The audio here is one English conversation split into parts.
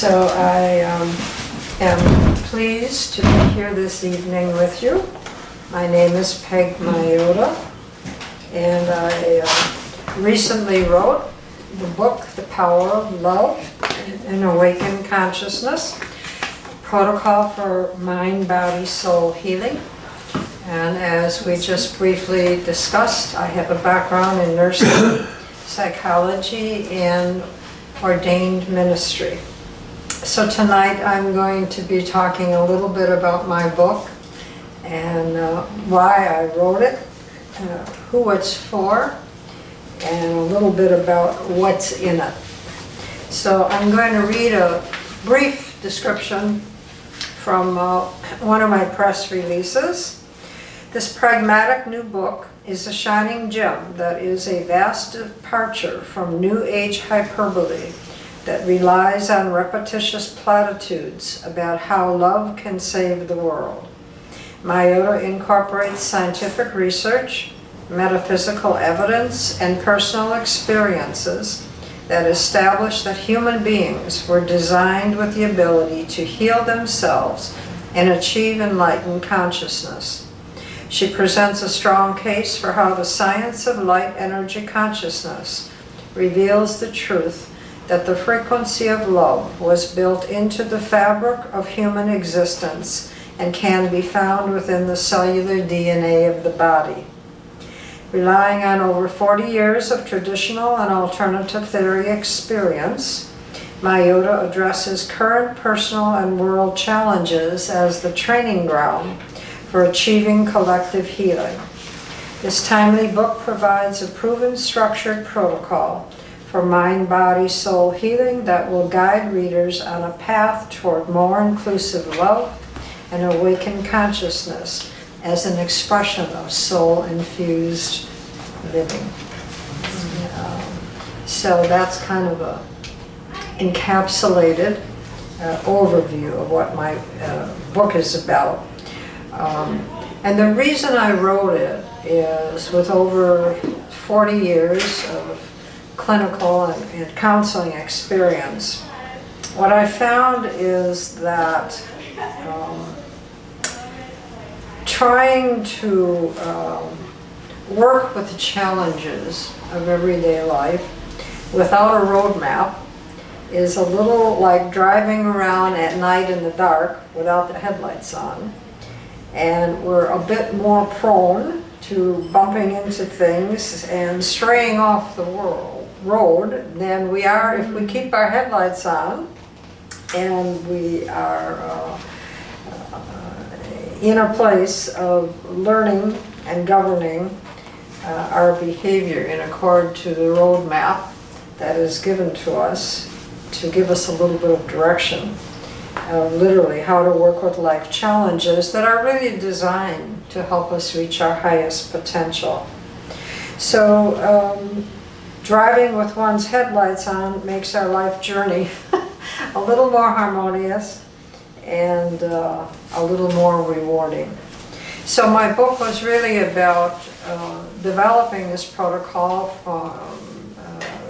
So I am pleased to be here this evening with you. My name is Peig Myota, and I recently wrote the book, The Power of Love and Awakened Consciousness, Protocol for Mind, Body, Soul Healing. And as we just briefly discussed, I have a background in nursing, psychology, and ordained ministry. So tonight I'm going to be talking a little bit about my book and why I wrote it, who it's for, and a little bit about what's in it. So I'm going to read a brief description from one of my press releases. This pragmatic new book is a shining gem that is a vast departure from New Age hyperbole that relies on repetitious platitudes about how love can save the world. Myota incorporates scientific research, metaphysical evidence, and personal experiences that establish that human beings were designed with the ability to heal themselves and achieve enlightened consciousness. She presents a strong case for how the science of light energy consciousness reveals the truth that the frequency of love was built into the fabric of human existence and can be found within the cellular DNA of the body. Relying on over 40 years of traditional and alternative theory experience, Myota addresses current personal and world challenges as the training ground for achieving collective healing. This timely book provides a proven structured protocol for mind, body, soul healing that will guide readers on a path toward more inclusive love and awakened consciousness as an expression of soul-infused living. So that's kind of a encapsulated overview of what my book is about. And the reason I wrote it is with over 40 years of clinical and counseling experience, what I found is that trying to work with the challenges of everyday life without a roadmap is a little like driving around at night in the dark without the headlights on. And we're a bit more prone to bumping into things and straying off the road than we are if we keep our headlights on and we are in a place of learning and governing our behavior in accord to the roadmap that is given to us to give us a little bit of direction, literally how to work with life challenges that are really designed to help us reach our highest potential. So driving with one's headlights on makes our life journey a little more harmonious and a little more rewarding. So my book was really about developing this protocol from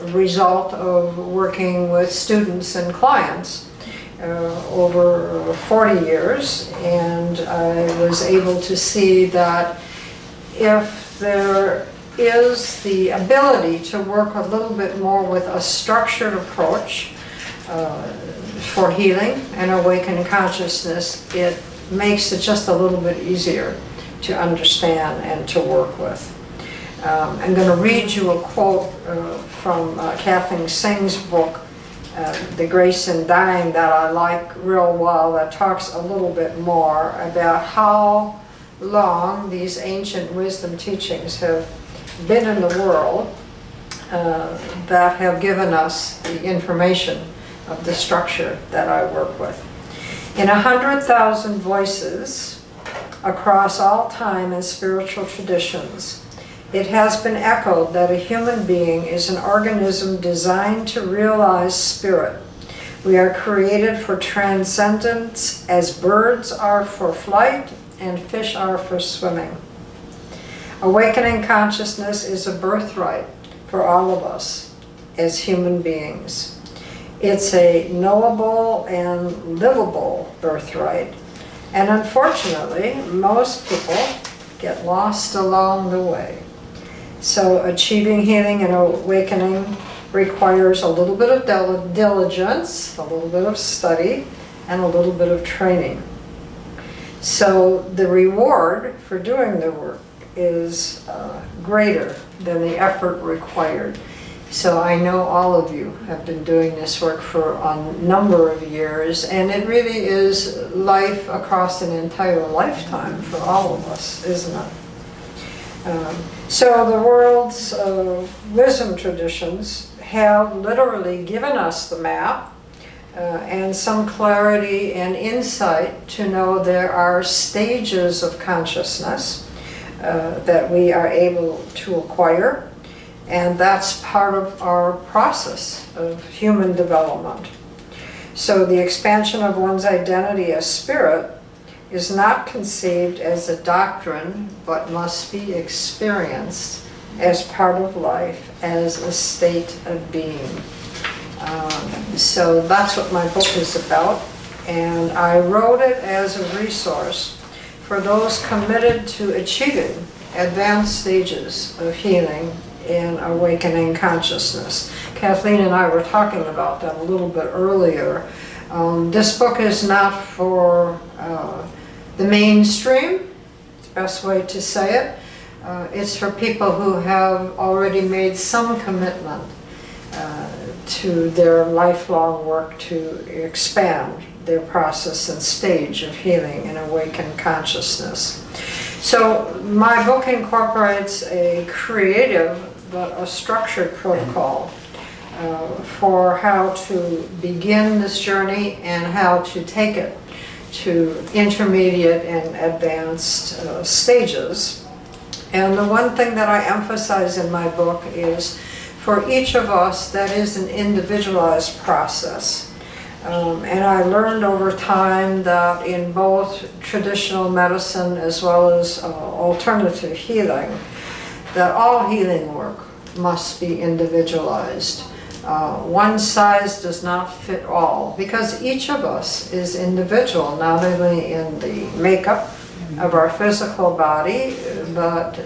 a result of working with students and clients over 40 years, and I was able to see that if there is the ability to work a little bit more with a structured approach for healing and awakened consciousness, it makes it just a little bit easier to understand and to work with. I'm going to read you a quote from Kathleen Singh's book, The Grace in Dying, that I like real well, that talks a little bit more about how long these ancient wisdom teachings have been in the world that have given us the information of the structure that I work with. In 100,000 voices across all time and spiritual traditions, it has been echoed that a human being is an organism designed to realize spirit. We are created for transcendence as birds are for flight and fish are for swimming. Awakening consciousness is a birthright for all of us as human beings. It's a knowable and livable birthright. And unfortunately, most people get lost along the way. So achieving healing and awakening requires a little bit of diligence, a little bit of study, and a little bit of training. So the reward for doing the work is greater than the effort required. So I know all of you have been doing this work for a number of years, and it really is life across an entire lifetime for all of us, isn't it? So the world's wisdom traditions have literally given us the map and some clarity and insight to know there are stages of consciousness that we are able to acquire, and that's part of our process of human development. So the expansion of one's identity as spirit is not conceived as a doctrine, but must be experienced as part of life, as a state of being. So that's what my book is about, and I wrote it as a resource for those committed to achieving advanced stages of healing and awakening consciousness. Kathleen and I were talking about that a little bit earlier. This book is not for the mainstream, it's the best way to say it. It's for people who have already made some commitment to their lifelong work to expand their process and stage of healing and awakened consciousness. So my book incorporates a creative but a structured protocol for how to begin this journey and how to take it to intermediate and advanced stages. And the one thing that I emphasize in my book is for each of us that is an individualized process. And I learned over time that in both traditional medicine as well as alternative healing, that all healing work must be individualized. One size does not fit all, because each of us is individual, not only in the makeup of our physical body, but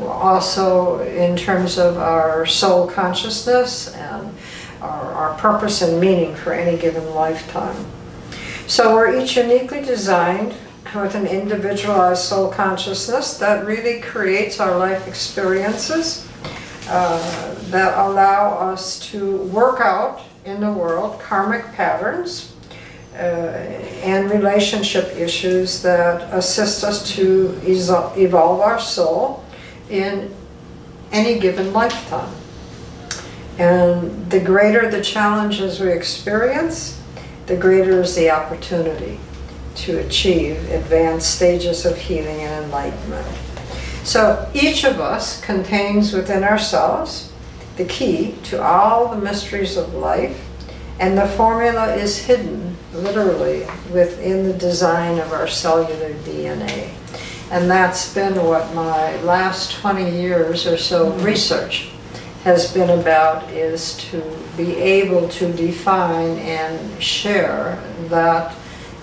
also in terms of our soul consciousness and our purpose and meaning for any given lifetime. So we're each uniquely designed with an individualized soul consciousness that really creates our life experiences that allow us to work out in the world karmic patterns and relationship issues that assist us to evolve our soul in any given lifetime. And the greater the challenges we experience, the greater is the opportunity to achieve advanced stages of healing and enlightenment. So each of us contains within ourselves the key to all the mysteries of life, and the formula is hidden literally within the design of our cellular DNA. And that's been what my last 20 years or so research has been about, is to be able to define and share that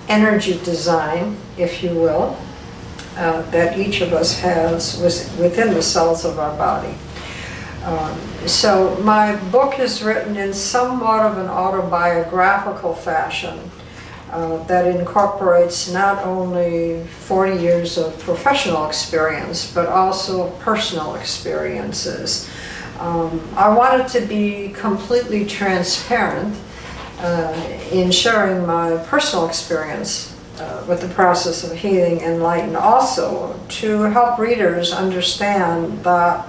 energy design, if you will, that each of us has within the cells of our body. So my book is written in somewhat of an autobiographical fashion that incorporates not only 40 years of professional experience, but also personal experiences. I wanted to be completely transparent in sharing my personal experience with the process of healing and enlightenment, also to help readers understand that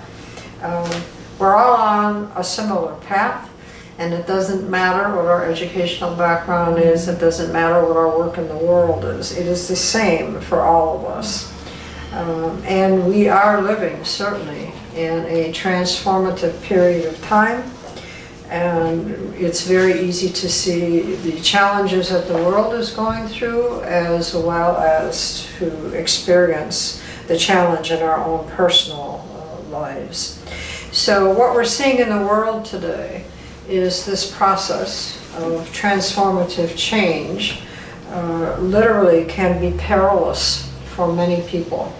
we're all on a similar path, and it doesn't matter what our educational background is, it doesn't matter what our work in the world is, it is the same for all of us. And we are living, certainly, in a transformative period of time, and it's very easy to see the challenges that the world is going through, as well as to experience the challenge in our own personal lives. So what we're seeing in the world today is this process of transformative change literally can be perilous for many people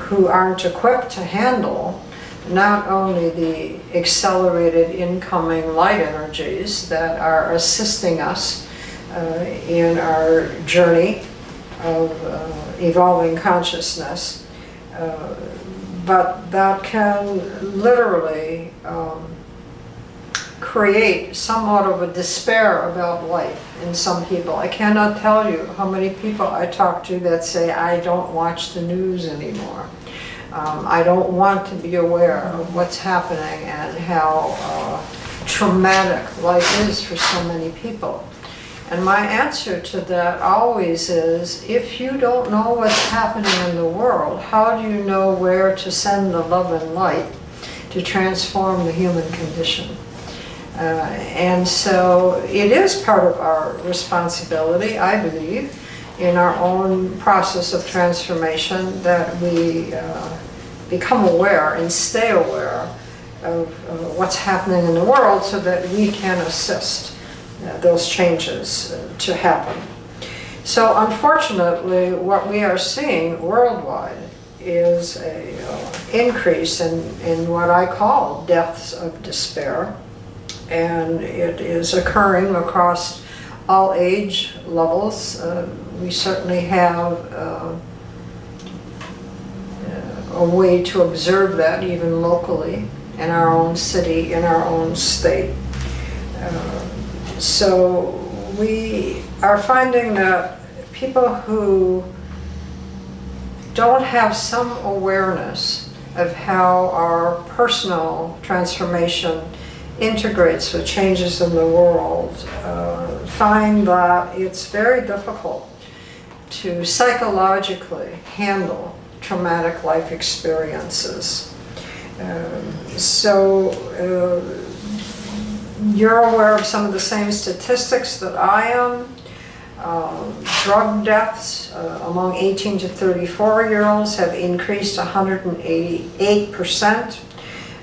who aren't equipped to handle not only the accelerated incoming light energies that are assisting us in our journey of evolving consciousness, but that can literally create somewhat of a despair about life in some people. I cannot tell you how many people I talk to that say, I don't watch the news anymore. I don't want to be aware of what's happening and how traumatic life is for so many people. And my answer to that always is, if you don't know what's happening in the world, how do you know where to send the love and light to transform the human condition? And so it is part of our responsibility, I believe, in our own process of transformation, that we become aware and stay aware of what's happening in the world so that we can assist those changes to happen. So unfortunately, what we are seeing worldwide is an increase in what I call deaths of despair. And it is occurring across all age levels. We certainly have a way to observe that even locally in our own city, in our own state. So we are finding that people who don't have some awareness of how our personal transformation integrates with changes in the world, find that it's very difficult to psychologically handle traumatic life experiences. You're aware of some of the same statistics that I am. Drug deaths among 18 to 34-year-olds have increased 188%.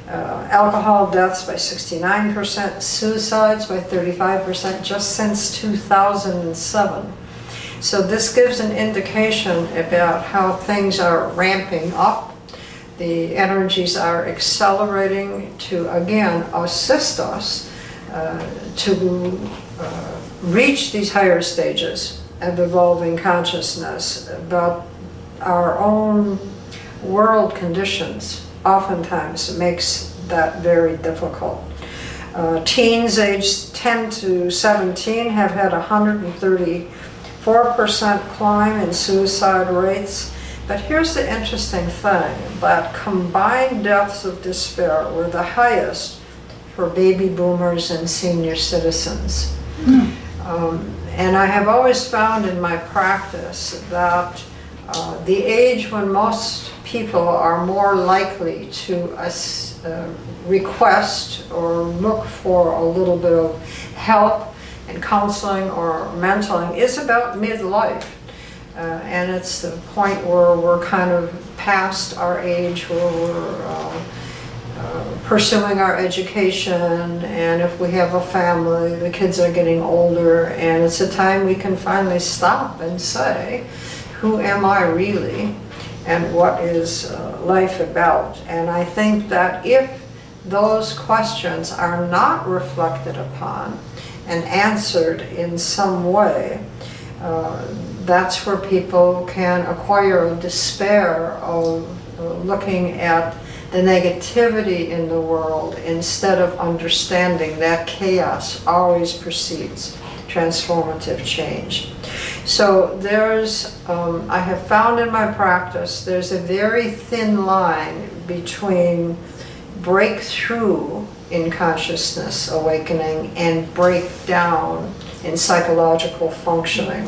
Alcohol deaths by 69%, suicides by 35% just since 2007. So this gives an indication about how things are ramping up. The energies are accelerating to, again, assist us to reach these higher stages of evolving consciousness, but our own world conditions oftentimes makes that very difficult. Teens aged 10 to 17 have had 134% climb in suicide rates. But here's the interesting thing, that combined deaths of despair were the highest for baby boomers and senior citizens. And I have always found in my practice that the age when most people are more likely to request or look for a little bit of help and counseling or mentoring is about midlife. And it's the point where we're kind of past our age, where we're pursuing our education, and if we have a family, the kids are getting older, and it's a time we can finally stop and say, who am I really, and what is life about? And I think that if those questions are not reflected upon and answered in some way, that's where people can acquire a despair of looking at the negativity in the world instead of understanding that chaos always precedes transformative change. So there's, I have found in my practice, there's a very thin line between breakthrough in consciousness awakening and breakdown in psychological functioning.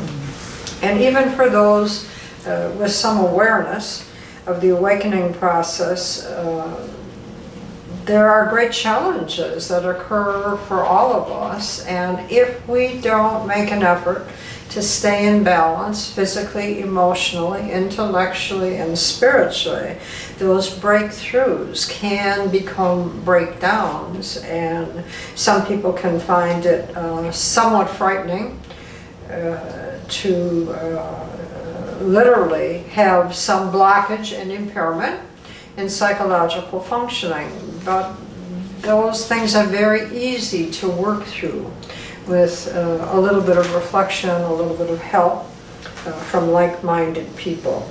And even for those with some awareness of the awakening process, there are great challenges that occur for all of us, and if we don't make an effort to stay in balance physically, emotionally, intellectually, and spiritually, those breakthroughs can become breakdowns, and some people can find it somewhat frightening to literally have some blockage and impairment in psychological functioning. But those things are very easy to work through with a little bit of reflection, a little bit of help from like-minded people.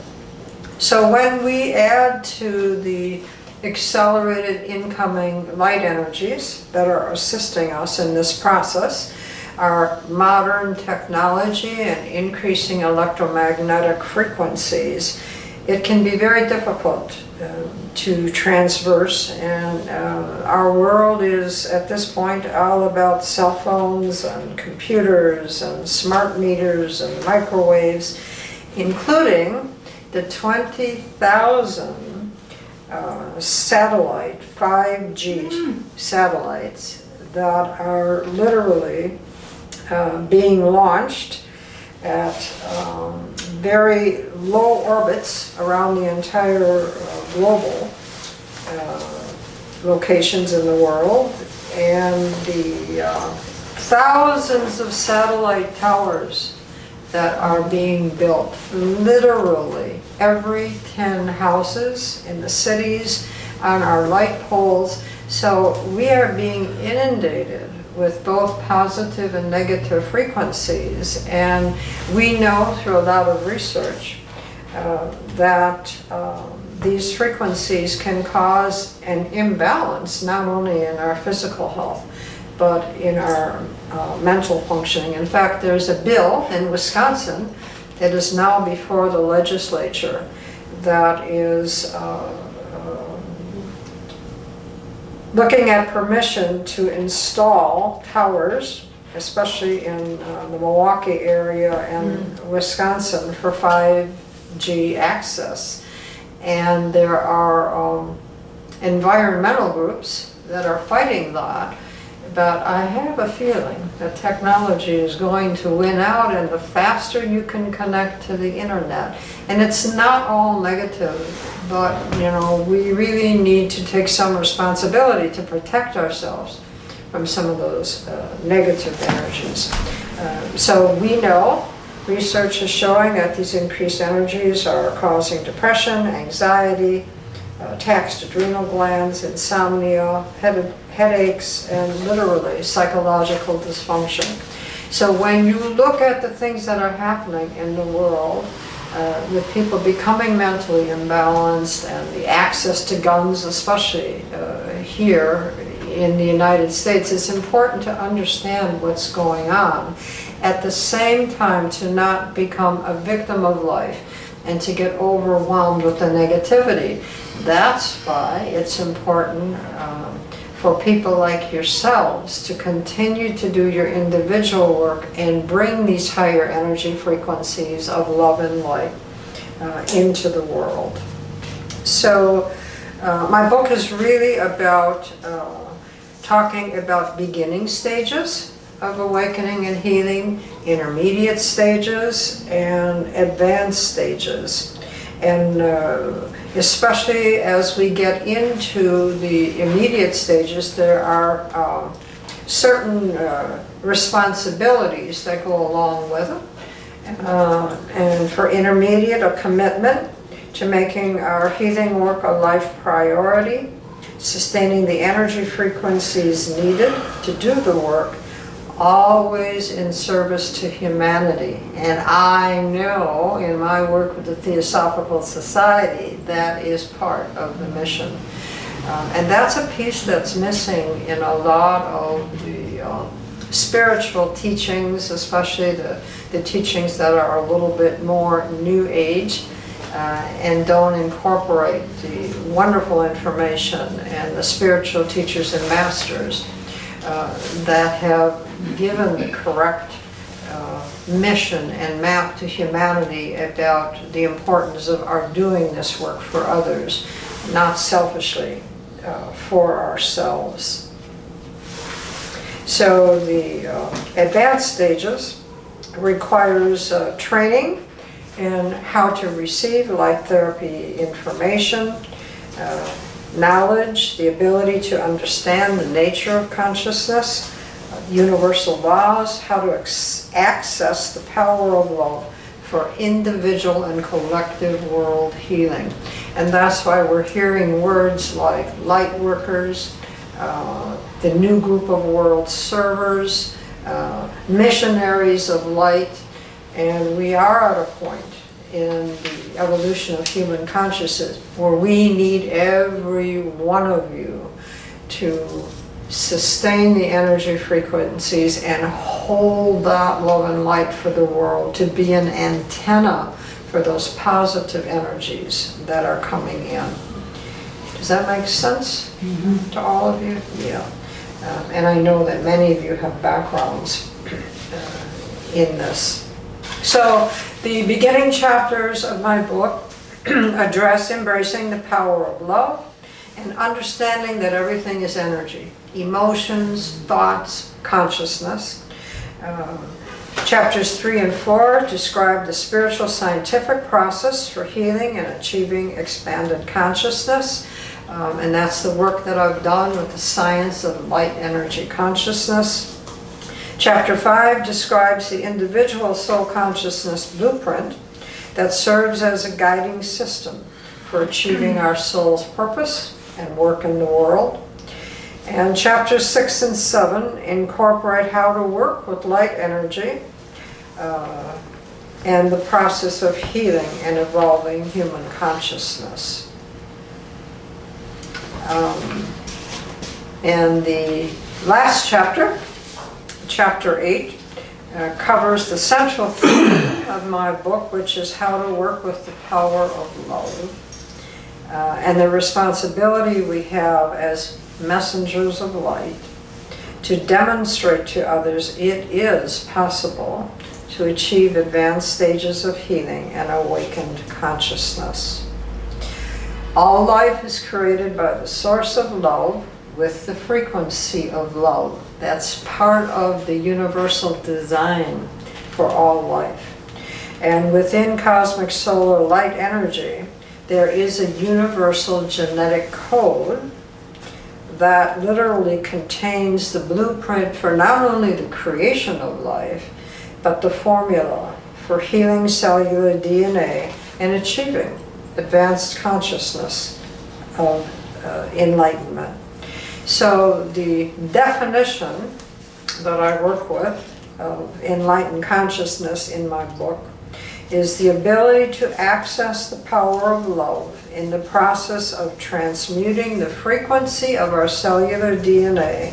So when we add to the accelerated incoming light energies that are assisting us in this process, our modern technology and increasing electromagnetic frequencies, it can be very difficult to transverse, and our world is at this point all about cell phones and computers and smart meters and microwaves, including the 20,000 satellite 5G satellites that are literally being launched at very low orbits around the entire global locations in the world, and the thousands of satellite towers that are being built. Literally every 10 houses in the cities, on our light poles. So we are being inundated with both positive and negative frequencies, and we know through a lot of research that these frequencies can cause an imbalance not only in our physical health but in our mental functioning. In fact, there's a bill in Wisconsin that is now before the legislature that is looking at permission to install towers, especially in the Milwaukee area and Wisconsin, for 5G access. And there are environmental groups that are fighting that, but I have a feeling that technology is going to win out, and the faster you can connect to the internet. And it's not all negative, but you know, we really need to take some responsibility to protect ourselves from some of those negative energies. So we know, research is showing that these increased energies are causing depression, anxiety, taxed adrenal glands, insomnia, headaches, and literally psychological dysfunction. So when you look at the things that are happening in the world, with people becoming mentally imbalanced, and the access to guns, especially here in the United States, it's important to understand what's going on. At the same time, to not become a victim of life and to get overwhelmed with the negativity. That's why it's important for people like yourselves to continue to do your individual work and bring these higher energy frequencies of love and light into the world. So my book is really about talking about beginning stages of awakening and healing, intermediate stages, and advanced stages. And especially as we get into the immediate stages, there are certain responsibilities that go along with it. And for intermediate, a commitment to making our healing work a life priority, sustaining the energy frequencies needed to do the work, always in service to humanity. And I know in my work with the Theosophical Society that is part of the mission. And that's a piece that's missing in a lot of the spiritual teachings, especially the teachings that are a little bit more New Age and don't incorporate the wonderful information and the spiritual teachers and masters that have given the correct mission and map to humanity about the importance of our doing this work for others, not selfishly for ourselves. So the advanced stages requires training in how to receive light therapy information, knowledge, the ability to understand the nature of consciousness, universal laws, how to access the power of love for individual and collective world healing. And that's why we're hearing words like light workers, the new group of world servers, missionaries of light, and we are at a point in the evolution of human consciousness where we need every one of you to sustain the energy frequencies and hold that love and light for the world, to be an antenna for those positive energies that are coming in. Does that make sense to all of you? Yeah. And I know that many of you have backgrounds in this. So the beginning chapters of my book address embracing the power of love and understanding that everything is energy. Emotions, thoughts, consciousness. Chapters 3 and 4 describe the spiritual scientific process for healing and achieving expanded consciousness. And that's the work that I've done with the science of light energy consciousness. Chapter 5 describes the individual soul consciousness blueprint that serves as a guiding system for achieving our soul's purpose and work in the world. And chapters 6 and 7 incorporate how to work with light energy and the process of healing and evolving human consciousness. And the last chapter, chapter 8, covers the central theme of my book, which is how to work with the power of love and the responsibility we have as messengers of light to demonstrate to others it is possible to achieve advanced stages of healing and awakened consciousness. All life is created by the source of love with the frequency of love. That's part of the universal design for all life. And within cosmic solar light energy, there is a universal genetic code that literally contains the blueprint for not only the creation of life, but the formula for healing cellular DNA and achieving advanced consciousness of enlightenment. So the definition that I work with of enlightened consciousness in my book is the ability to access the power of love in the process of transmuting the frequency of our cellular DNA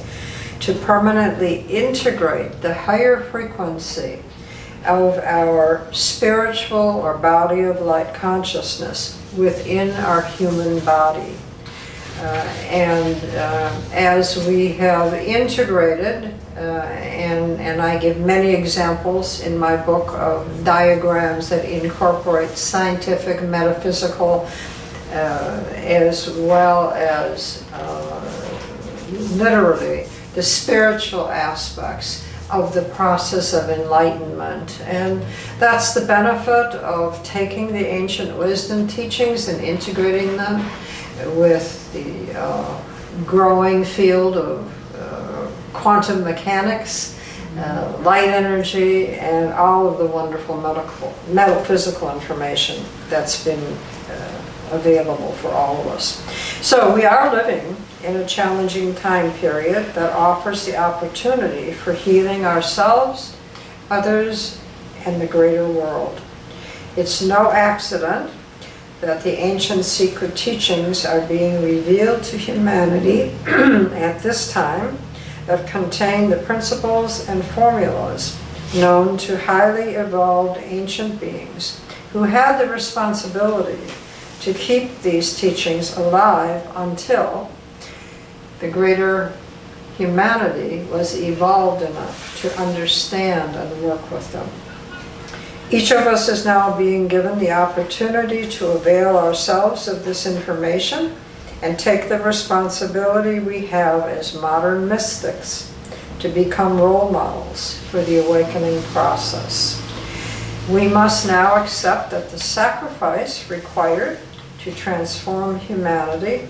to permanently integrate the higher frequency of our spiritual or body of light consciousness within our human body. As we have integrated, and I give many examples in my book of diagrams that incorporate scientific, metaphysical, as well as literally the spiritual aspects of the process of enlightenment. And that's the benefit of taking the ancient wisdom teachings and integrating them with the growing field of quantum mechanics, light energy, and all of the wonderful metaphysical information that's been available for all of us. So we are living in a challenging time period that offers the opportunity for healing ourselves, others, and the greater world. It's no accident that the ancient secret teachings are being revealed to humanity at this time that contain the principles and formulas known to highly evolved ancient beings who had the responsibility to keep these teachings alive until the greater humanity was evolved enough to understand and work with them. Each of us is now being given the opportunity to avail ourselves of this information and take the responsibility we have as modern mystics to become role models for the awakening process. We must now accept that the sacrifice required to transform humanity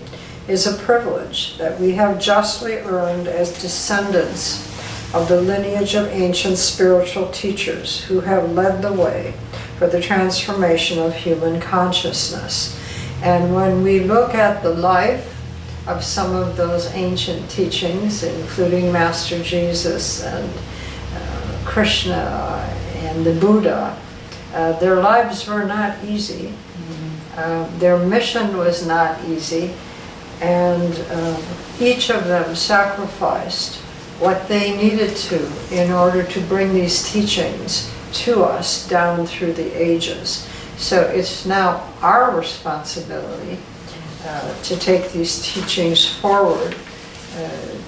is a privilege that we have justly earned as descendants of the lineage of ancient spiritual teachers who have led the way for the transformation of human consciousness. And when we look at the life of some of those ancient teachings, including Master Jesus and Krishna and the Buddha, their lives were not easy. Their mission was not easy, and each of them sacrificed what they needed to in order to bring these teachings to us down through the ages. So it's now our responsibility to take these teachings forward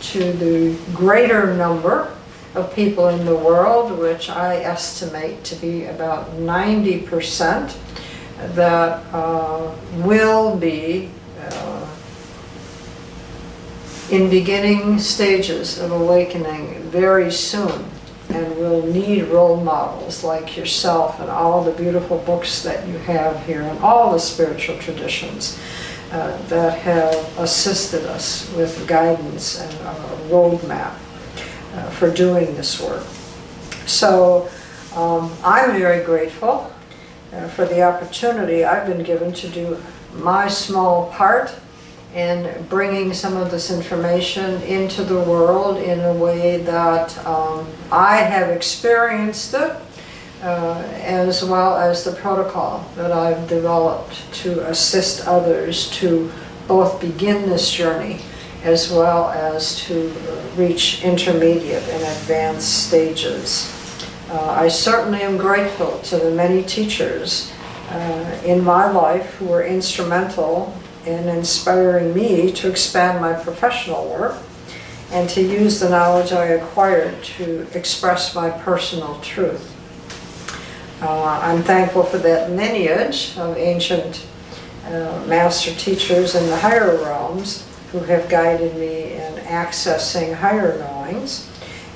to the greater number of people in the world, which I estimate to be about 90%, that will be in beginning stages of awakening very soon, and will need role models like yourself and all the beautiful books that you have here and all the spiritual traditions that have assisted us with guidance and a roadmap for doing this work. So I'm very grateful for the opportunity I've been given to do my small part in bringing some of this information into the world in a way that I have experienced it, as well as the protocol that I've developed to assist others to both begin this journey as well as to reach intermediate and advanced stages. I certainly am grateful to the many teachers in my life who were instrumental in inspiring me to expand my professional work and to use the knowledge I acquired to express my personal truth. I'm thankful for that lineage of ancient master teachers in the higher realms who have guided me in accessing higher knowings,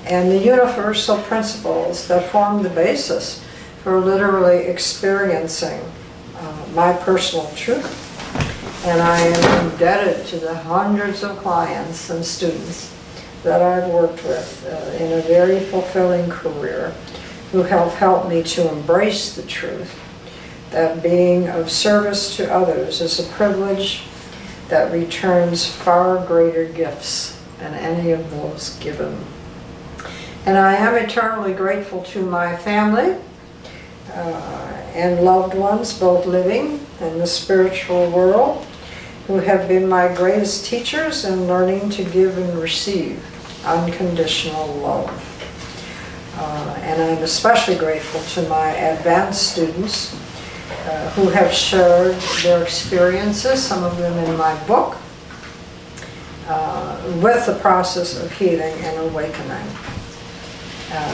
and the universal principles that form the basis for literally experiencing my personal truth. And I am indebted to the hundreds of clients and students that I've worked with in a very fulfilling career who have helped me to embrace the truth that being of service to others is a privilege that returns far greater gifts than any of those given. And I am eternally grateful to my family and loved ones, both living in the spiritual world, who have been my greatest teachers in learning to give and receive unconditional love. And I'm especially grateful to my advanced students who have shared their experiences, some of them in my book, with the process of healing and awakening.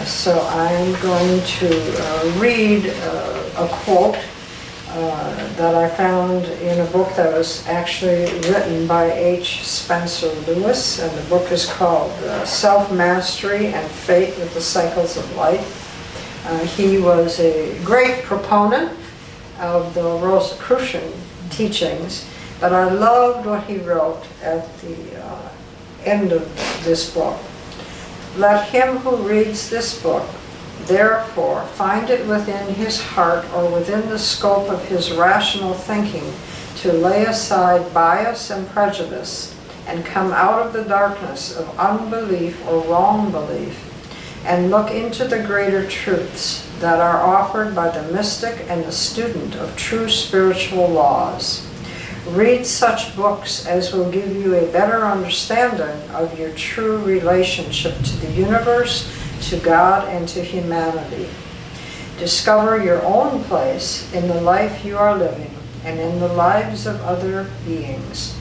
So I'm going to read a quote that I found in a book that was actually written by H. Spencer Lewis, and the book is called Self-Mastery and Fate with the Cycles of Life. He was a great proponent of the Rosicrucian teachings, but I loved what he wrote at the end of this book. Let him who reads this book therefore find it within his heart or within the scope of his rational thinking to lay aside bias and prejudice and come out of the darkness of unbelief or wrong belief and look into the greater truths that are offered by the mystic and the student of true spiritual laws. Read such books as will give you a better understanding of your true relationship to the universe, to God, and to humanity. Discover your own place in the life you are living and in the lives of other beings.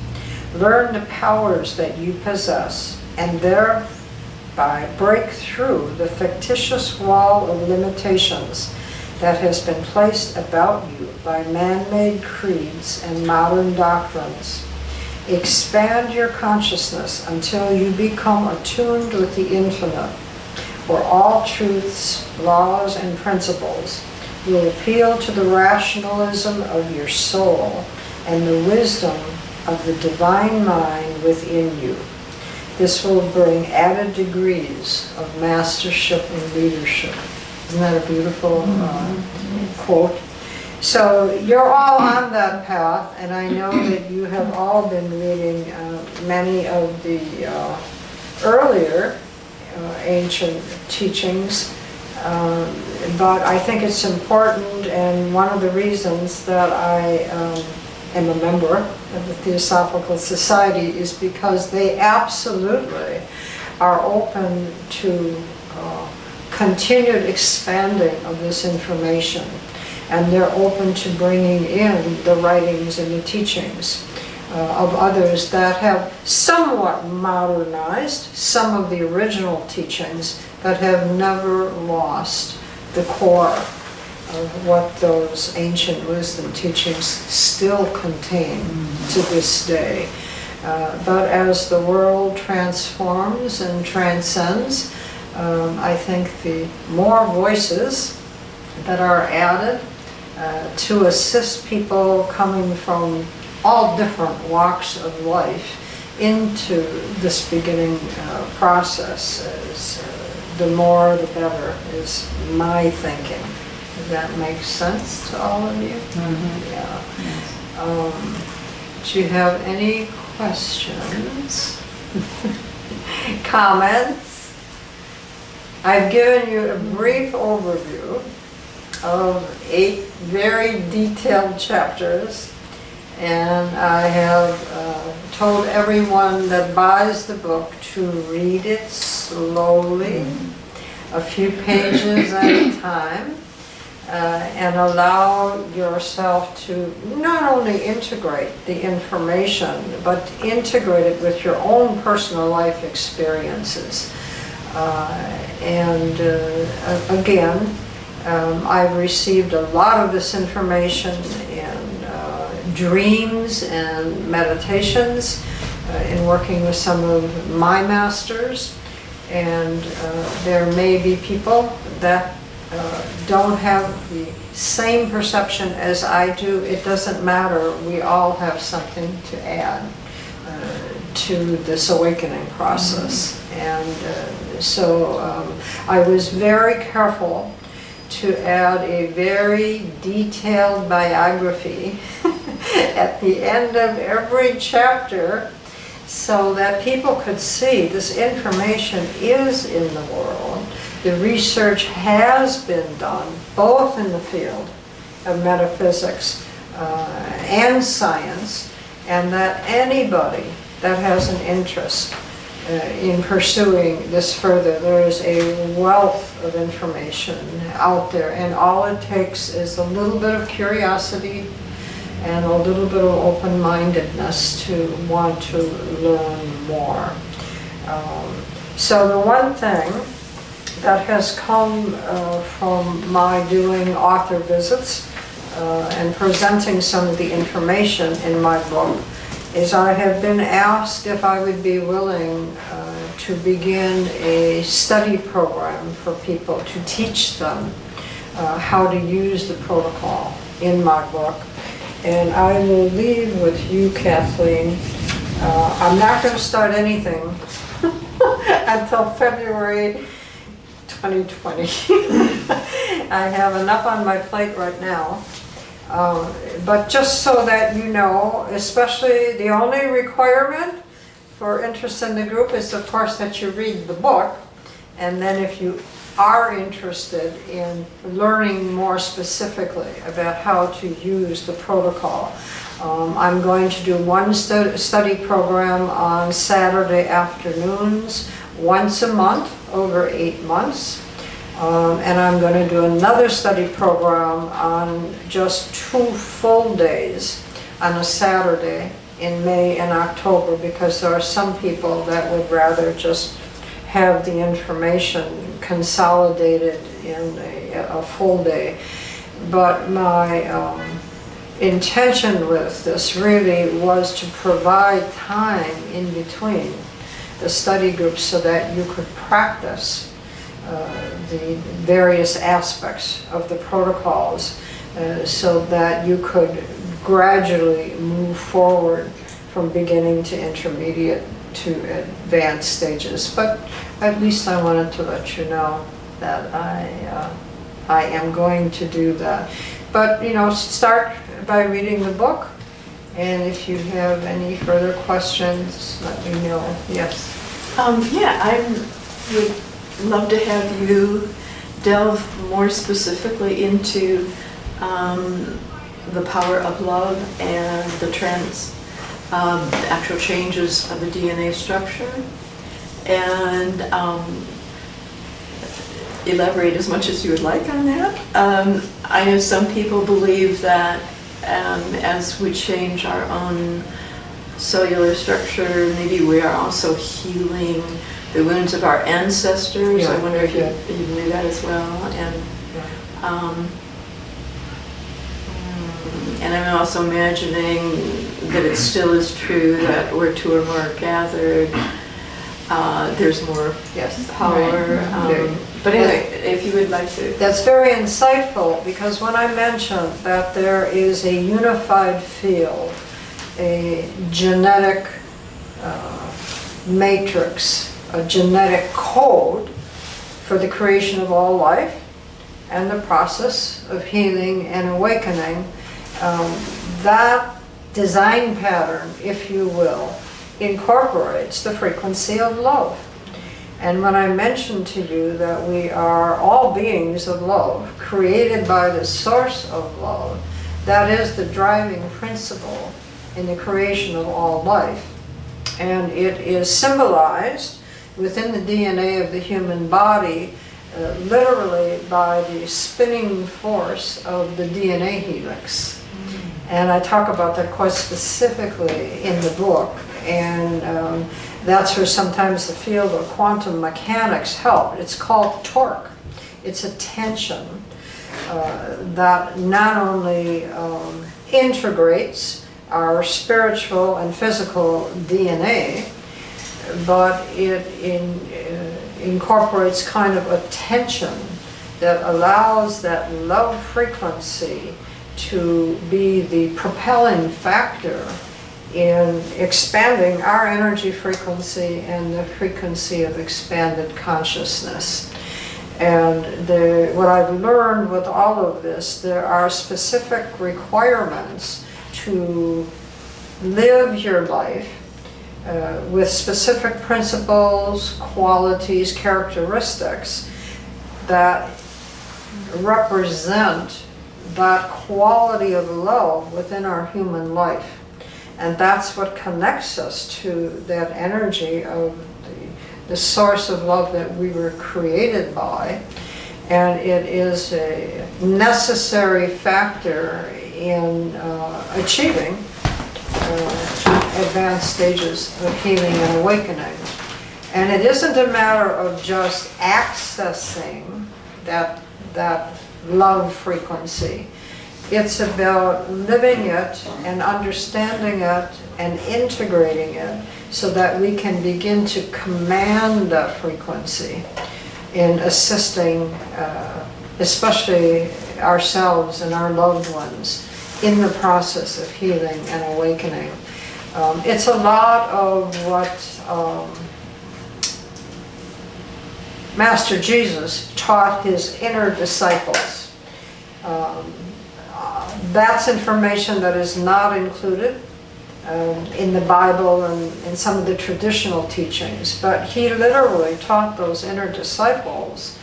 Learn the powers that you possess and thereby break through the fictitious wall of limitations that has been placed about you by man-made creeds and modern doctrines. Expand your consciousness until you become attuned with the infinite, where all truths, laws, and principles will appeal to the rationalism of your soul and the wisdom of the divine mind within you. This will bring added degrees of mastership and leadership. Isn't that a beautiful quote? So you're all on that path, and I know that you have all been reading many of the earlier ancient teachings, but I think it's important, and one of the reasons that I am a member of the Theosophical Society is because they absolutely are open to continued expanding of this information, and they're open to bringing in the writings and the teachings of others that have somewhat modernized some of the original teachings that have never lost the core of what those ancient wisdom teachings still contain to this day. But as the world transforms and transcends, I think the more voices that are added to assist people coming from all different walks of life into this beginning process, the more the better, is my thinking. Does that make sense to all of you? Mm-hmm. Yeah. Yes. Do you have any questions? Comments? I've given you a brief overview of 8 very detailed chapters, and I have told everyone that buys the book to read it slowly, a few pages at a time, and allow yourself to not only integrate the information, but integrate it with your own personal life experiences. Again, I've received a lot of this information in dreams and meditations, in working with some of my masters, and there may be people that don't have the same perception as I do. It doesn't matter. We all have something to add to this awakening process. And so I was very careful to add a very detailed biography at the end of every chapter, so that people could see this information is in the world. The research has been done, both in the field of metaphysics and science, and that anybody that has an interest in pursuing this further, there is a wealth of information out there, and all it takes is a little bit of curiosity and a little bit of open-mindedness to want to learn more. So the one thing that has come from my doing author visits and presenting some of the information in my book is I have been asked if I would be willing to begin a study program for people to teach them how to use the protocol in my book. And I will leave with you, Kathleen. I'm not going to start anything until February 2020. I have enough on my plate right now. But just so that you know, especially the only requirement for interest in the group is, of course, that you read the book. And then if you are interested in learning more specifically about how to use the protocol, I'm going to do one study program on Saturday afternoons, once a month, over 8 months. And I'm going to do another study program on just 2 full days on a Saturday in May and October, because there are some people that would rather just have the information consolidated in a full day. But my intention with this really was to provide time in between the study groups so that you could practice the various aspects of the protocols so that you could gradually move forward from beginning to intermediate to advanced stages. But at least I wanted to let you know that I am going to do that. But, you know, start by reading the book, and if you have any further questions, let me know. Yes? Yeah, I would love to have you delve more specifically into the power of love and the actual changes of the DNA structure, and elaborate as much as you would like on that. I know some people believe that as we change our own cellular structure, maybe we are also healing the wounds of our ancestors. Yeah, I wonder if you knew that as well. And I'm also imagining that it still is true that where two or more are gathered, there's more power. Right. But anyway, if you would like to. That's very insightful, because when I mentioned that there is a unified field, a genetic matrix, a genetic code for the creation of all life and the process of healing and awakening, that design pattern, if you will, incorporates the frequency of love. And when I mentioned to you that we are all beings of love, created by the source of love, that is the driving principle in the creation of all life. And it is symbolized within the DNA of the human body, literally by the spinning force of the DNA helix. And I talk about that quite specifically in the book. And that's where sometimes the field of quantum mechanics help. It's called torque. It's a tension that not only integrates our spiritual and physical DNA, but it incorporates kind of a tension that allows that love frequency to be the propelling factor in expanding our energy frequency and the frequency of expanded consciousness. And what I've learned with all of this, there are specific requirements to live your life with specific principles, qualities, characteristics that represent that quality of love within our human life. And that's what connects us to that energy of the source of love that we were created by. And it is a necessary factor in achieving advanced stages of healing and awakening. And it isn't a matter of just accessing that love frequency. It's about living it and understanding it and integrating it so that we can begin to command that frequency in assisting especially ourselves and our loved ones in the process of healing and awakening. It's a lot of what Master Jesus taught his inner disciples. That's information that is not included in the Bible and in some of the traditional teachings, but he literally taught those inner disciples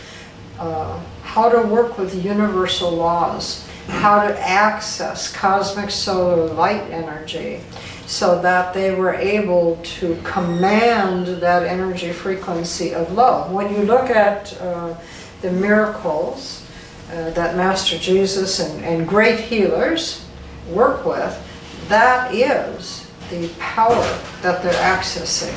how to work with universal laws, how to access cosmic solar light energy, so that they were able to command that energy frequency of love. When you look at the miracles that Master Jesus and great healers work with, that is the power that they're accessing.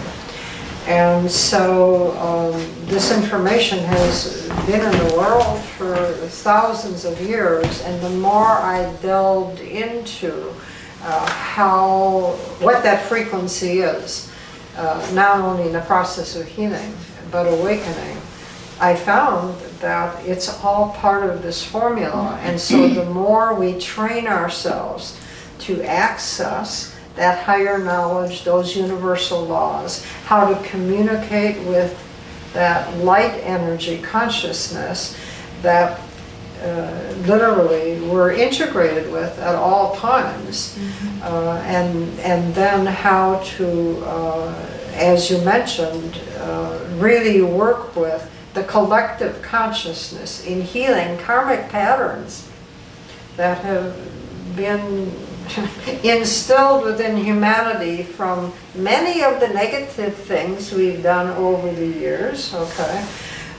And so this information has been in the world for thousands of years, and the more I delved into what that frequency is, not only in the process of healing, but awakening, I found that it's all part of this formula. And so the more we train ourselves to access that higher knowledge, those universal laws, how to communicate with that light energy consciousness that literally we're integrated with at all times, and then how to, as you mentioned, really work with the collective consciousness in healing karmic patterns that have been instilled within humanity from many of the negative things we've done over the years, okay?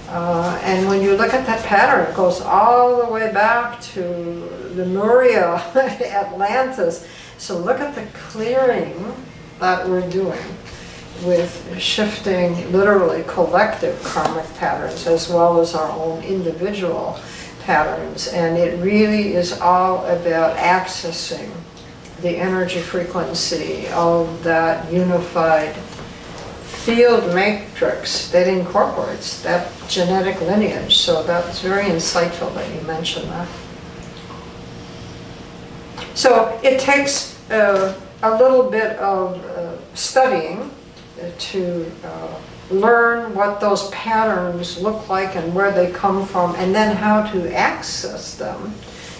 And when you look at that pattern, it goes all the way back to Lemuria, Atlantis. So look at the clearing that we're doing with shifting literally collective karmic patterns as well as our own individual patterns. And it really is all about accessing the energy frequency of that unified field matrix that incorporates that genetic lineage. So that's very insightful that you mentioned that. So it takes a little bit of studying to learn what those patterns look like and where they come from, and then how to access them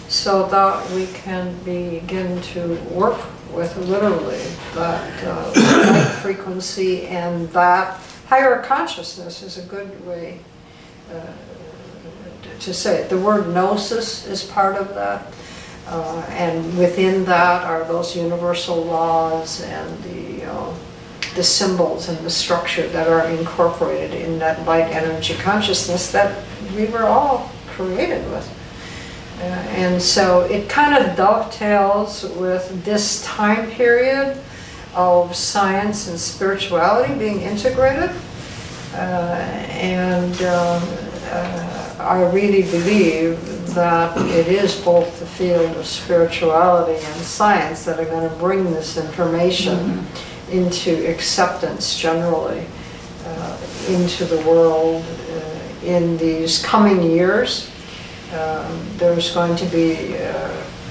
so that we can begin to work with literally that light frequency, and that higher consciousness is a good way to say it. The word gnosis is part of that, and within that are those universal laws and the symbols and the structure that are incorporated in that light energy consciousness that we were all created with. And so it kind of dovetails with this time period of science and spirituality being integrated. I really believe that it is both the field of spirituality and science that are going to bring this information into acceptance generally into the world in these coming years. There's going to be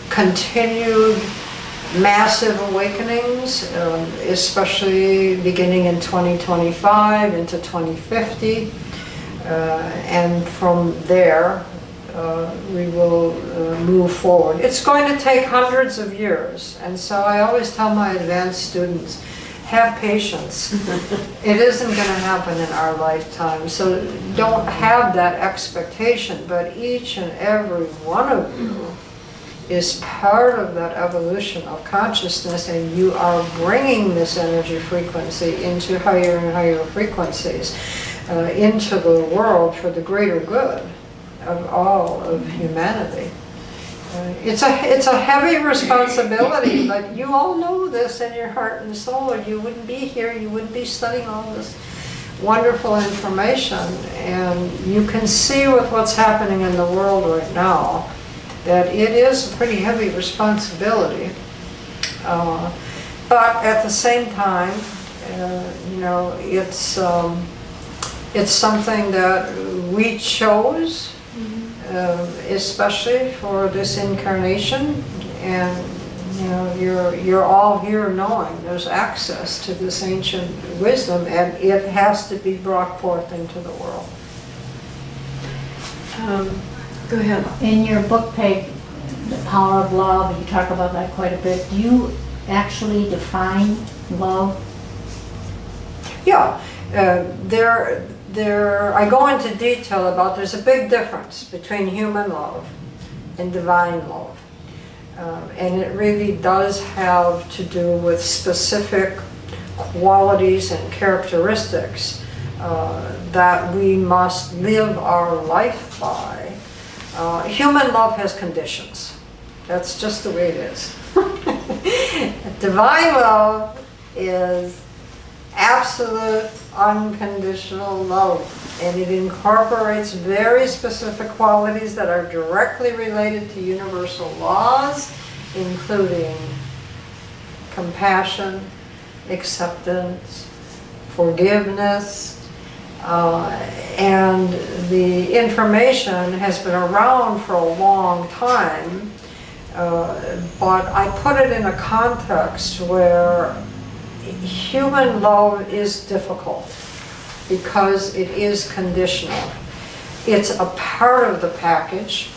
continued massive awakenings, especially beginning in 2025 into 2050. And from there, we will move forward. It's going to take hundreds of years. And so I always tell my advanced students, have patience. It isn't going to happen in our lifetime, so don't have that expectation, but each and every one of you is part of that evolution of consciousness, and you are bringing this energy frequency into higher and higher frequencies into the world for the greater good of all of humanity. It's a heavy responsibility, but you all know this in your heart and soul, or you wouldn't be here, you wouldn't be studying all this wonderful information. And you can see with what's happening in the world right now that it is a pretty heavy responsibility. But at the same time, it's something that we chose. Especially for this incarnation, and you're all here knowing there's access to this ancient wisdom, and it has to be brought forth into the world. Go ahead. In your book, Peig, The Power of Love, you talk about that quite a bit. Do you actually define love? Yeah, I go into detail about there's a big difference between human love and divine love. And it really does have to do with specific qualities and characteristics that we must live our life by. Human love has conditions. That's just the way it is. Divine love is absolute unconditional love, and it incorporates very specific qualities that are directly related to universal laws, including compassion, acceptance, forgiveness, and the information has been around for a long time, but I put it in a context where human love is difficult because it is conditional. It's a part of the package,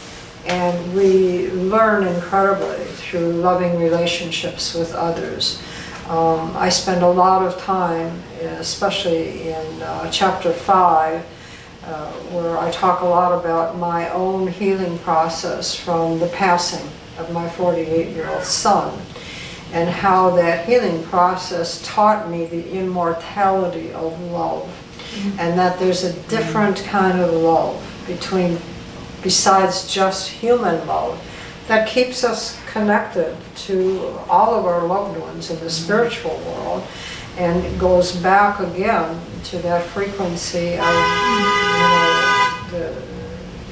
and we learn incredibly through loving relationships with others. I spend a lot of time, especially in chapter 5, where I talk a lot about my own healing process from the passing of my 48-year-old son, and how that healing process taught me the immortality of love, and that there's a different kind of love besides just human love, that keeps us connected to all of our loved ones in the spiritual world, and it goes back again to that frequency of, the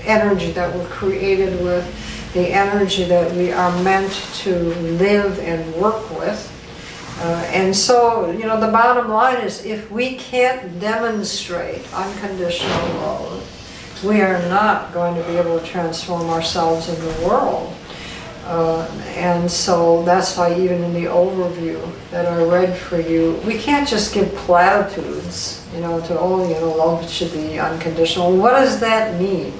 energy that we're created with, the energy that we are meant to live and work with. And so, the bottom line is, if we can't demonstrate unconditional love, we are not going to be able to transform ourselves in the world. And so that's why even in the overview that I read for you, we can't just give platitudes, love should be unconditional. What does that mean?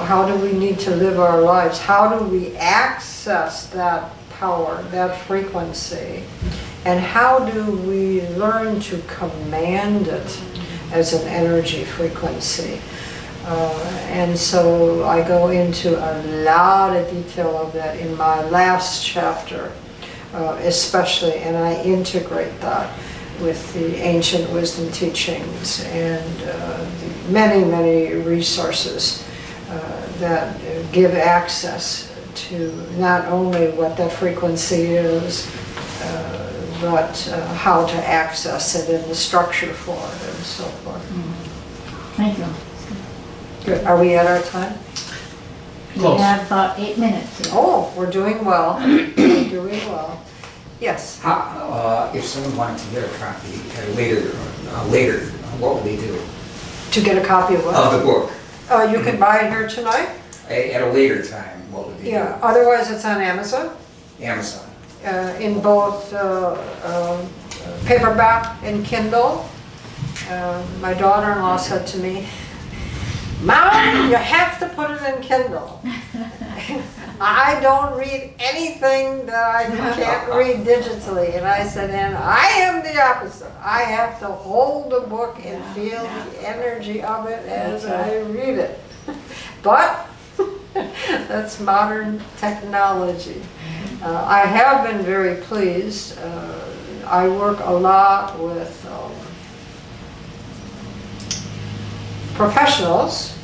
How do we need to live our lives? How do we access that power, that frequency? And how do we learn to command it as an energy frequency? And so I go into a lot of detail of that in my last chapter, especially, and I integrate that with the ancient wisdom teachings and the many, many resources that give access to not only what that frequency is, but how to access it and the structure for it and so forth. Thank you. Good. Are we at our time? We Close. have about 8 minutes. Oh, we're doing well. We're doing well. Yes. If someone wanted to get a copy at a later, what would they do? To get a copy of what? Of the book. You can buy it here tonight. At a later time, what would they Yeah. Otherwise, it's on Amazon. do? Amazon. In both paperback and Kindle. My daughter-in-law said to me, "Mom, you have to put it in Kindle." I don't read anything that I can't read digitally. And I said, and I am the opposite. I have to hold the book and feel the energy of it as I read it. But that's modern technology. I have been very pleased. I work a lot with professionals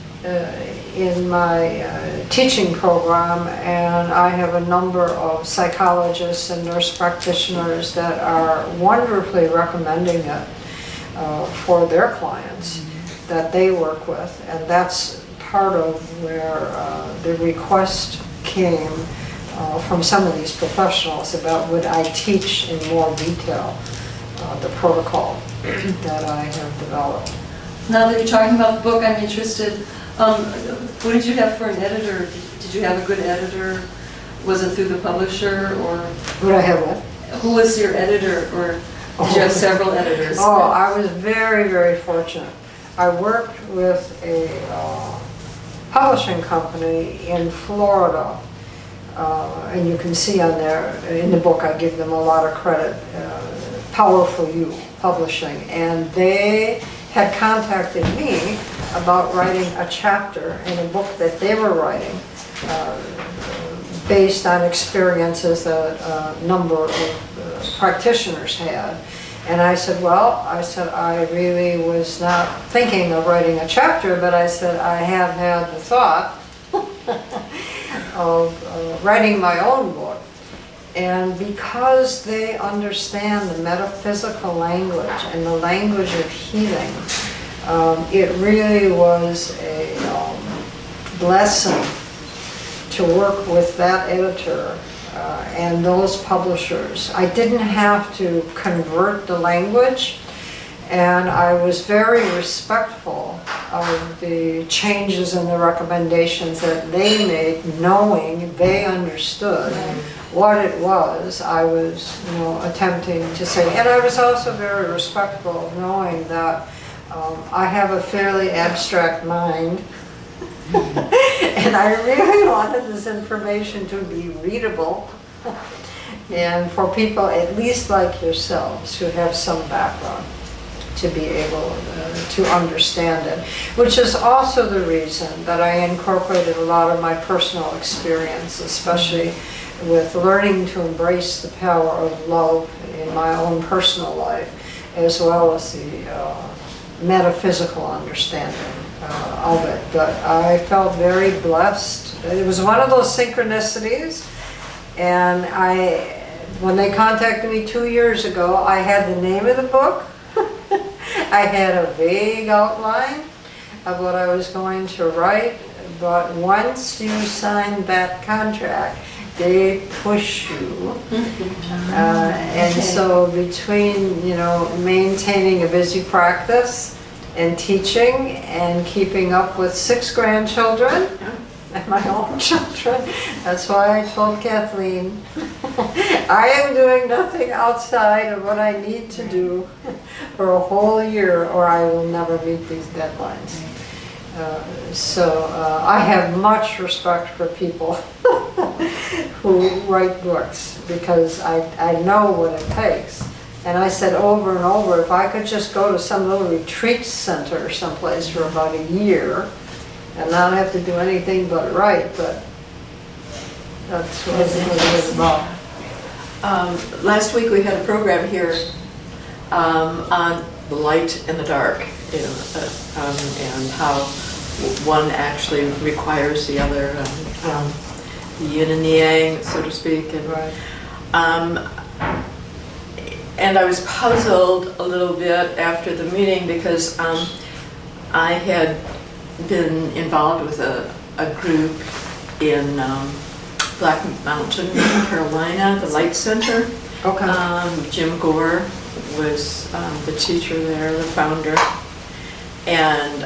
in my teaching program, and I have a number of psychologists and nurse practitioners that are wonderfully recommending it for their clients that they work with, and that's part of where the request came from some of these professionals about would I teach in more detail the protocol that I have developed. Now that you're talking about the book, I'm interested. What did you have for an editor? Did you have a good editor? Was it through the publisher, or Would I have what? who was your editor, or did you have several editors? Oh, I was very, very fortunate. I worked with a publishing company in Florida, and you can see on there, in the book I give them a lot of credit, Powerful You Publishing, and they had contacted me about writing a chapter in a book that they were writing based on experiences that a number of practitioners had. And I said, I really was not thinking of writing a chapter, but I said, I have had the thought of writing my own book. And because they understand the metaphysical language and the language of healing, it really was a blessing to work with that editor and those publishers. I didn't have to convert the language, and I was very respectful of the changes and the recommendations that they made, knowing they understood what it was I was, attempting to say. And I was also very respectful of knowing that I have a fairly abstract mind, and I really wanted this information to be readable, and for people at least like yourselves who have some background to be able to understand it, which is also the reason that I incorporated a lot of my personal experience, especially with learning to embrace the power of love in my own personal life, as well as the metaphysical understanding of it. But I felt very blessed. It was one of those synchronicities, and when they contacted me 2 years ago, I had the name of the book. I had a vague outline of what I was going to write, but once you sign that contract, they push you. And so between, maintaining a busy practice and teaching and keeping up with 6 grandchildren and my own children, that's why I told Kathleen, I am doing nothing outside of what I need to do for a whole year, or I will never meet these deadlines. So I have much respect for people who write books, because I know what it takes. And I said over and over, if I could just go to some little retreat center or someplace for about a year and not have to do anything but write, but that's what it was about. Last week we had a program here on the light and the dark, and how one actually requires the other, the yin and the yang, so to speak. And, Right. and I was puzzled a little bit after the meeting, because I had been involved with a group in Black Mountain, North Carolina, the Light Center. Okay. Jim Gore was the teacher there, the founder. And,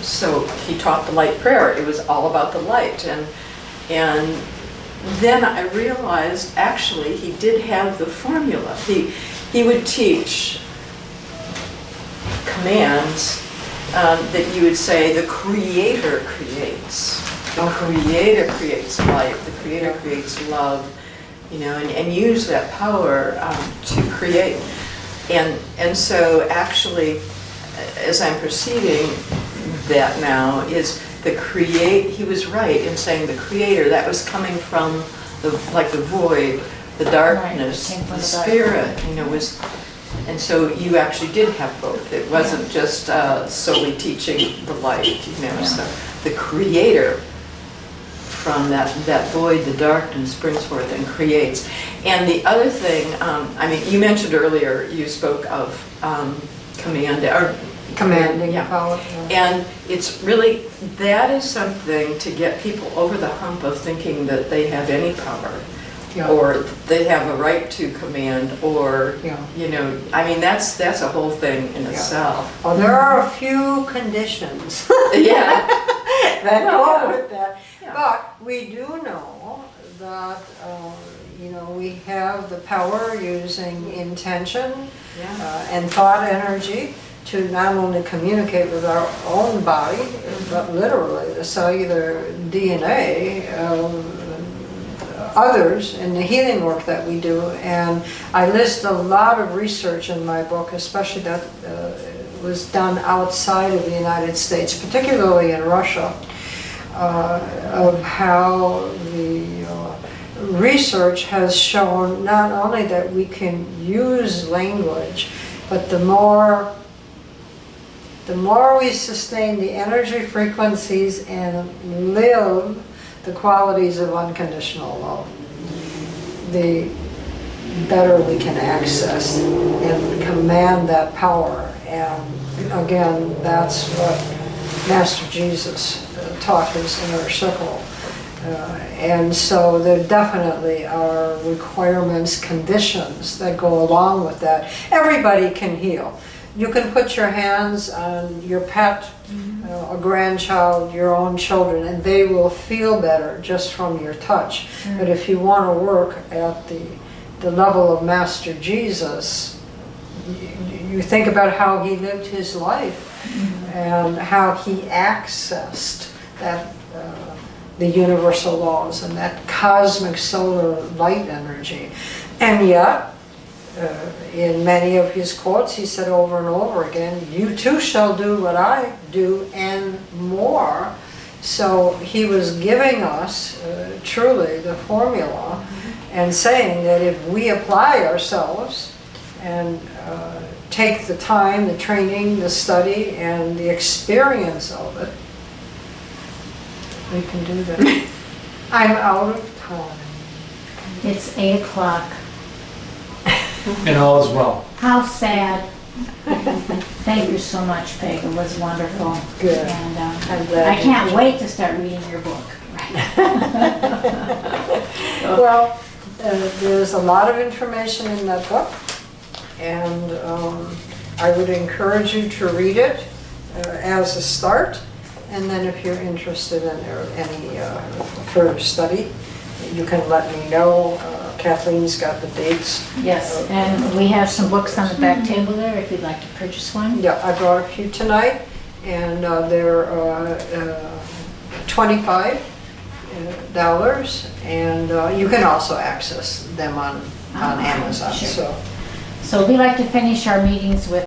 so he taught the light prayer. It was all about the light. And then I realized, actually, he did have the formula. He would teach commands that you would say, the Creator creates. The Creator creates light. The Creator creates love. And use that power to create. And so actually, as I'm perceiving that now, is he was right in saying the Creator, that was coming from the void, the darkness, Right, the spirit, and so you actually did have both. It wasn't just solely teaching the light, so the Creator from that void, the darkness, brings forth and creates. And the other thing, you mentioned earlier, you spoke of Commanding yeah. power. And it's really, that is something to get people over the hump of thinking that they have any power, or they have a right to command, or, that's a whole thing in itself. Well, there are a few conditions Yeah. that go with that. Yeah. But we do know that, we have the power using intention and thought energy to not only communicate with our own body, but literally the cellular DNA of others in the healing work that we do. And I list a lot of research in my book, especially that was done outside of the United States, particularly in Russia, of how the research has shown not only that we can use language, but the more we sustain the energy frequencies and live the qualities of unconditional love, the better we can access and command that power. And again, that's what Master Jesus taught his inner circle. And so there definitely are requirements, conditions that go along with that. Everybody can heal. You can put your hands on your pet, a grandchild, your own children, and they will feel better just from your touch. But if you want to work at the level of Master Jesus, you think about how he lived his life and how he accessed that the universal laws and that cosmic solar light energy. And yet, in many of his quotes, he said over and over again, you too shall do what I do and more. So he was giving us truly the formula and saying that if we apply ourselves and take the time, the training, the study, and the experience of it, we can do that. I'm out of time. It's 8 o'clock. And all is well. How sad. Thank you so much, Peig. It was wonderful. Good. And I'm glad I you can't enjoyed wait to start reading your book. Well, there's a lot of information in that book, and I would encourage you to read it as a start, and then if you're interested in any further study, you can let me know. Kathleen's got the dates. Yes, and we have some books on the back table there if you'd like to purchase one. Yeah, I brought a few tonight, and they're $25, and you can also access them on Amazon. Sure. So. So we like to finish our meetings with